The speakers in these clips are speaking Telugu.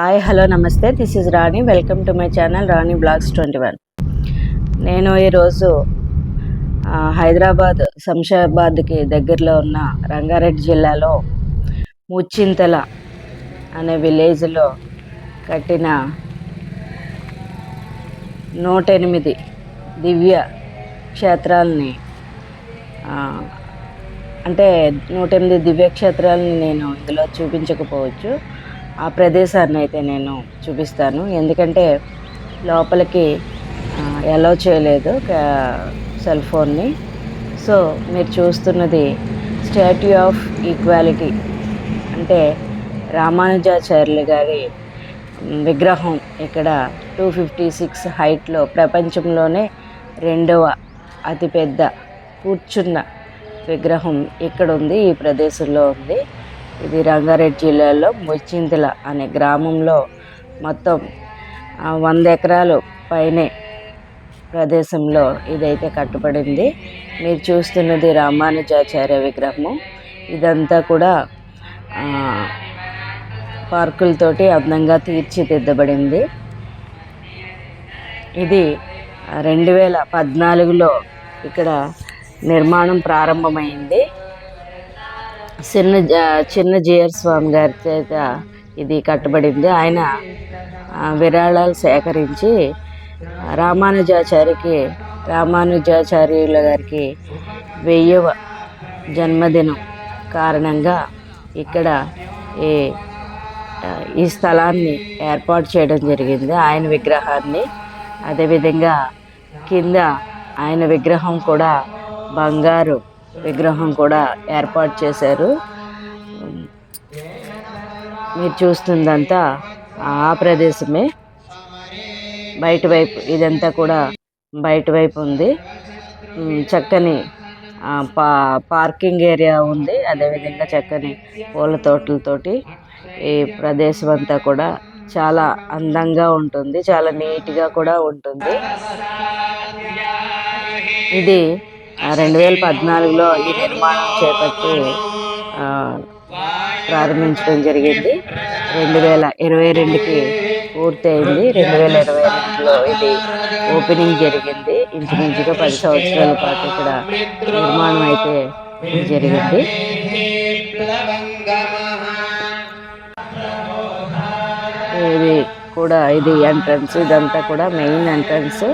హాయ్ హలో నమస్తే, this is Rani. Welcome to my channel Rani blogs 21. నేను ఈరోజు హైదరాబాద్ శంషాబాద్కి దగ్గరలో ఉన్న రంగారెడ్డి జిల్లాలో ముచ్చింతల అనే విలేజ్లో కట్టిన 108 దివ్య క్షేత్రాలని అంటే 108 దివ్యక్షేత్రాలని నేను ఇందులో చూపించకపోవచ్చు. ఆ ప్రదేశాన్ని అయితే నేను చూపిస్తాను, ఎందుకంటే లోపలికి అలౌ చేయలేదు సెల్ ఫోన్ని. సో మీరు చూస్తున్నది స్టాట్యూ ఆఫ్ ఈక్వాలిటీ, అంటే రామానుజాచార్యులు గారి విగ్రహం ఇక్కడ 256 హైట్లో ప్రపంచంలోనే 2వ అతిపెద్ద కూర్చున్న విగ్రహం ఇక్కడ ఉంది, ఈ ప్రదేశంలో ఉంది. ఇది రంగారెడ్డి జిల్లాలో ముచ్చింతల అనే గ్రామంలో మొత్తం 100 ఎకరాలు పైనే ప్రదేశంలో ఇదైతే కట్టబడింది. మీరు చూస్తున్నది రామానుజాచార్య విగ్రహము. ఇదంతా కూడా పార్కులతోటి అందంగా తీర్చిదిద్దబడింది. ఇది 2014లో ఇక్కడ నిర్మాణం ప్రారంభమైంది. చిన్న జిఆర్ స్వామి గారి చేత ఇది కట్టబడింది. ఆయన విరాళాలు సేకరించి రామానుజాచార్యుల గారికి 1000వ జన్మదినం కారణంగా ఇక్కడ ఈ స్థలాన్ని ఏర్పాటు చేయడం జరిగింది, ఆయన విగ్రహాన్ని. అదేవిధంగా కింద ఆయన విగ్రహం కూడా, బంగారు విగ్రహం కూడా ఏర్పాటు చేశారు. మీరు చూస్తుందంతా ఆ ప్రదేశమే. బయట వైపు ఇదంతా కూడా బయట వైపు ఉంది. చక్కని పార్కింగ్ ఏరియా ఉంది. అదేవిధంగా చక్కని పూల తోటలతోటి ఈ ప్రదేశం అంతా కూడా చాలా అందంగా ఉంటుంది, చాలా నీట్గా కూడా ఉంటుంది. ఇది 2014లో ఈ నిర్మాణం చేపట్టి ప్రారంభించడం జరిగింది. 2022కి పూర్తయింది. 2022లో ఇది ఓపెనింగ్ జరిగింది. ఇంచుమించుగా 10 సంవత్సరాల పాటు ఇక్కడ నిర్మాణం అయితే జరిగింది. ఇది ఎంట్రన్స్, ఇదంతా కూడా మెయిన్ ఎంట్రన్స్.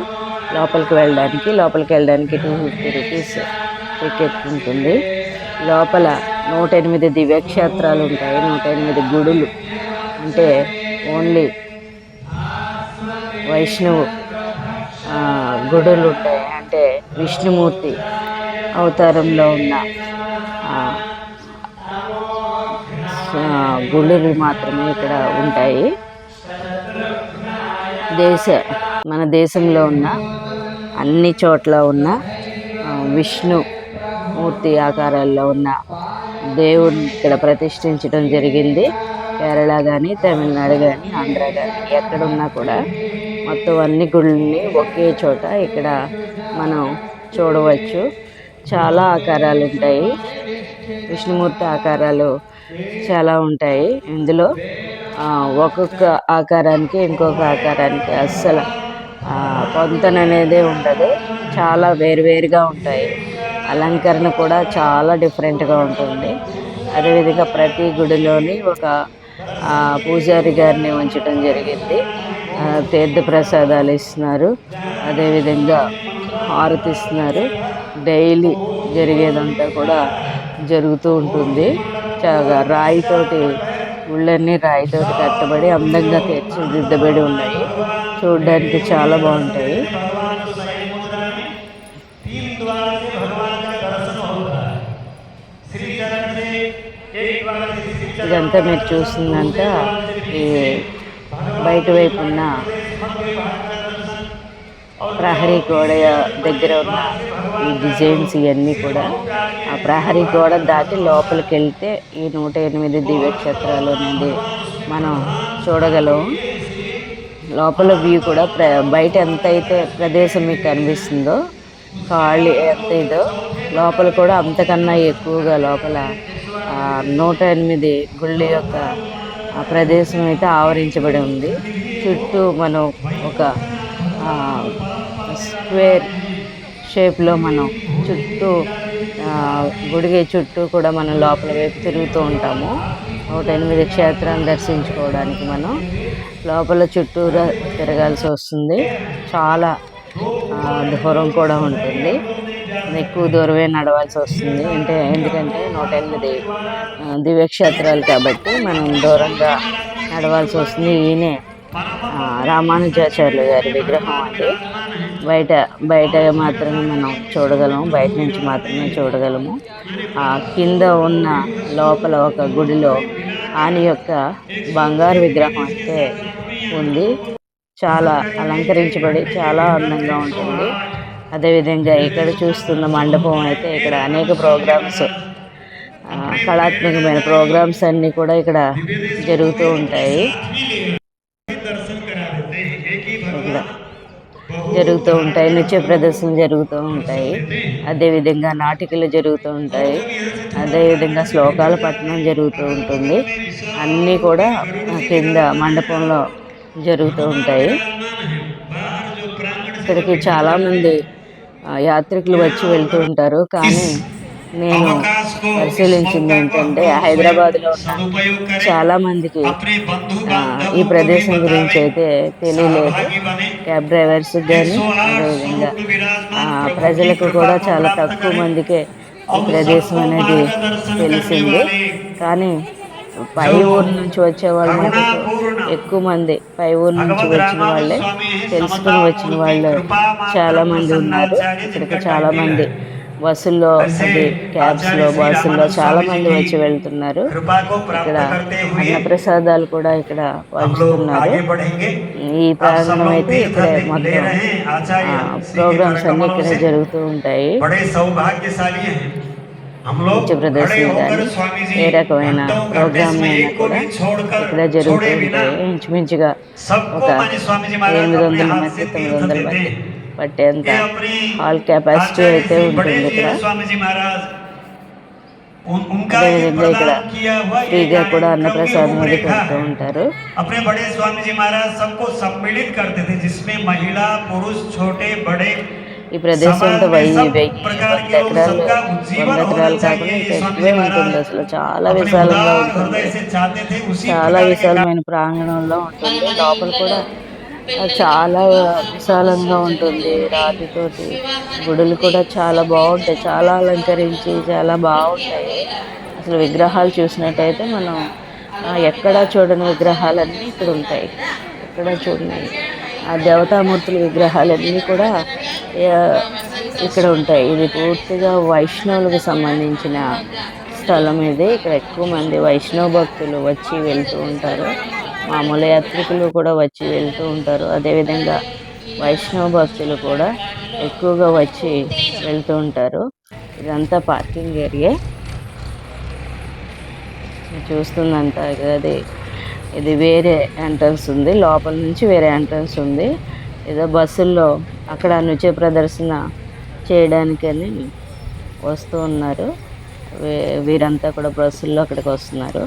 లోపలికి వెళ్ళడానికి 250 రూపీస్ టికెట్ ఉంటుంది. లోపల 108 దివ్యక్షేత్రాలు ఉంటాయి, 108 గుడులు. అంటే ఓన్లీ వైష్ణవు గుడులు ఉంటాయి, అంటే విష్ణుమూర్తి అవతారంలో ఉన్న గుడులు మాత్రమే ఇక్కడ ఉంటాయి. మన దేశంలో ఉన్న అన్ని చోట్ల ఉన్న విష్ణుమూర్తి ఆకారాల్లో ఉన్న దేవుడిని ఇక్కడ ప్రతిష్ఠించడం జరిగింది. కేరళ కానీ, తమిళనాడు కానీ, ఆంధ్ర కానీ, ఎక్కడున్నా కూడా మొత్తం అన్ని గుళ్ళని ఒకే చోట ఇక్కడ మనం చూడవచ్చు. చాలా ఆకారాలు ఉంటాయి, విష్ణుమూర్తి ఆకారాలు చాలా ఉంటాయి ఇందులో. ఒక్కొక్క ఆకారానికి ఇంకొక ఆకారానికి అస్సలు పొంతననేదే ఉండదు, చాలా వేరువేరుగా ఉంటాయి. అలంకరణ కూడా చాలా డిఫరెంట్గా ఉంటుంది. అదేవిధంగా ప్రతి గుడిలోని ఒక పూజారి గారిని ఉంచడం జరిగింది. తీర్థ ప్రసాదాలు ఇస్తున్నారు, అదేవిధంగా హారతి ఇస్తున్నారు. డైలీ జరిగేదంతా కూడా జరుగుతూ ఉంటుంది. చాలా రాయితోటి, గుళ్ళన్నీ రాయితోటి కట్టబడి అందంగా తీర్చిదిద్దబడి ఉన్నాయి. చూడడానికి చాలా బాగుంటాయి. ఇదంతా మీరు చూస్తుందంతా ఈ బయట వైపు ఉన్న ప్రహరీ గోడ దగ్గర ఉన్న ఈ డిజైన్స్ ఇవన్నీ కూడా, ఆ ప్రహరీ గోడ దాటి లోపలికి వెళ్తే ఈ 108 దివ్యక్షేత్రాలు అనేది మనం చూడగలం. లోపల వ్యూ కూడా బయట ఎంత అయితే ప్రదేశం మీకు కనిపిస్తుందో, ఖాళీ ఎంత ఇదో, లోపల కూడా అంతకన్నా ఎక్కువగా లోపల 108 గుళ్ళ యొక్క ఆ ప్రదేశం అయితే ఆవరించబడి ఉంది. చుట్టూ మనం ఒక స్క్వేర్ షేప్లో మనం చుట్టూ గుడికి చుట్టూ కూడా మనం లోపల వైపు తిరుగుతూ ఉంటాము. 108 క్షేత్రాన్ని దర్శించుకోవడానికి మనం లోపల చుట్టూరా తిరగాల్సి వస్తుంది. చాలా దూరం కూడా ఉంటుంది. ఎక్కువ దూరమే నడవాల్సి వస్తుంది. ఎందుకంటే 108 దివ్యక్షేత్రాలు కాబట్టి మనం దూరంగా నడవాల్సి వస్తుంది. ఈయనే రామానుజాచార్యులు గారి విగ్రహం అండి. బయట మాత్రమే మనం చూడగలము, బయట నుంచి మాత్రమే చూడగలము. కింద ఉన్న లోపల ఒక గుడిలో ఆయన యొక్క బంగారు విగ్రహం అయితే ఉంది. చాలా అలంకరించబడి చాలా అందంగా ఉంటుంది. అదేవిధంగా ఇక్కడ చూస్తున్న మండపం అయితే ఇక్కడ అనేక ప్రోగ్రామ్స్, కళాత్మకమైన ప్రోగ్రామ్స్ అన్నీ కూడా ఇక్కడ జరుగుతూ ఉంటాయి. నృత్య ప్రదర్శనలు జరుగుతూ ఉంటాయి. అదేవిధంగా నాటికలు జరుగుతూ ఉంటాయి. అదేవిధంగా శ్లోకాల పఠనం జరుగుతూ ఉంటుంది. అన్నీ కూడా కింద మండపంలో జరుగుతూ ఉంటాయి. ఇక్కడికి చాలామంది యాత్రికులు వచ్చి వెళ్తూ ఉంటారు. కానీ నేను పరిశీలించింది ఏంటంటే హైదరాబాద్లో ఉన్న చాలామందికి ఈ ప్రదేశం గురించి అయితే తెలియలేదు. క్యాబ్ డ్రైవర్స్ కానీ అదేవిధంగా ప్రజలకు కూడా చాలా తక్కువ మందికే ఈ ప్రదేశం అనేది తెలిసింది. కానీ పై ఊరు నుంచి వచ్చే వాళ్ళు ఎక్కువ మంది, పై ఊరు నుంచి వచ్చిన వాళ్ళే తెలుసుకుని వచ్చిన వాళ్ళు చాలామంది ఉన్నారు. ఇక్కడికి చాలామంది బస్సుల్లో, క్యాబ్స్లో, బస్సుల్లో చాలామంది వచ్చి వెళ్తున్నారు. ఇక్కడ అన్నప్రసాదాలు కూడా ఇక్కడ పంచుతున్నారు. ఈ ప్రాంగణం అయితే ఇక్కడే మొత్తం ప్రోగ్రామ్స్ అన్నీ ఇక్కడే జరుగుతూ ఉంటాయి. నృత్య ప్రదర్శన కానీ ఏ రకమైన ప్రోగ్రామ్ అయినా కూడా ఇక్కడ జరుగుతూ ఉంటాయి. ఇంచుమించుగా ఒక 800 మంది 900 మంది పట్టేంత హాల్ కెపాసిటీ అయితే ఉంటుంది ఇక్కడ. అదేవిధంగా ఇక్కడ ఫ్రీగా కూడా అన్నప్రసాదం అది పెడుతూ ఉంటారు. ఈ ప్రదేశం అంతా 100 ఎకరాలు కాకుండా ఇంకా ఎక్కువే ఉంటుంది. అసలు చాలా విశాలంగా ఉంటుంది. చాలా విశాలమైన ప్రాంగణంలో ఉంటుంది. లోపల కూడా చాలా విశాలంగా ఉంటుంది. రాతితోటి గుడులు కూడా చాలా బాగుంటాయి. చాలా అలంకరించి చాలా బాగుంటాయి. అసలు విగ్రహాలు చూసినట్టయితే మనం ఎక్కడా చూడని విగ్రహాలన్నీ ఇక్కడ ఉంటాయి. ఎక్కడ చూడని ఆ దేవతామూర్తుల విగ్రహాలన్నీ కూడా ఇక్కడ ఉంటాయి. ఇది పూర్తిగా వైష్ణవులకు సంబంధించిన స్థలం ఇది. ఇక్కడ ఎక్కువ మంది వైష్ణవ భక్తులు వచ్చి వెళ్తూ ఉంటారు. మామూలు యాత్రికులు కూడా వచ్చి వెళ్తూ ఉంటారు. అదేవిధంగా వైష్ణవ భక్తులు కూడా ఎక్కువగా వచ్చి వెళ్తూ ఉంటారు. ఇదంతా పార్కింగ్ ఏరియా చూస్తుందంతా. ఇది వేరే ఎంట్రన్స్ ఉంది, లోపల నుంచి వేరే ఎంట్రన్స్ ఉంది. ఏదో బస్సుల్లో అక్కడ నృత్య ప్రదర్శన చేయడానికని వస్తూ ఉన్నారు. వీరంతా కూడా బస్సుల్లో అక్కడికి వస్తున్నారు.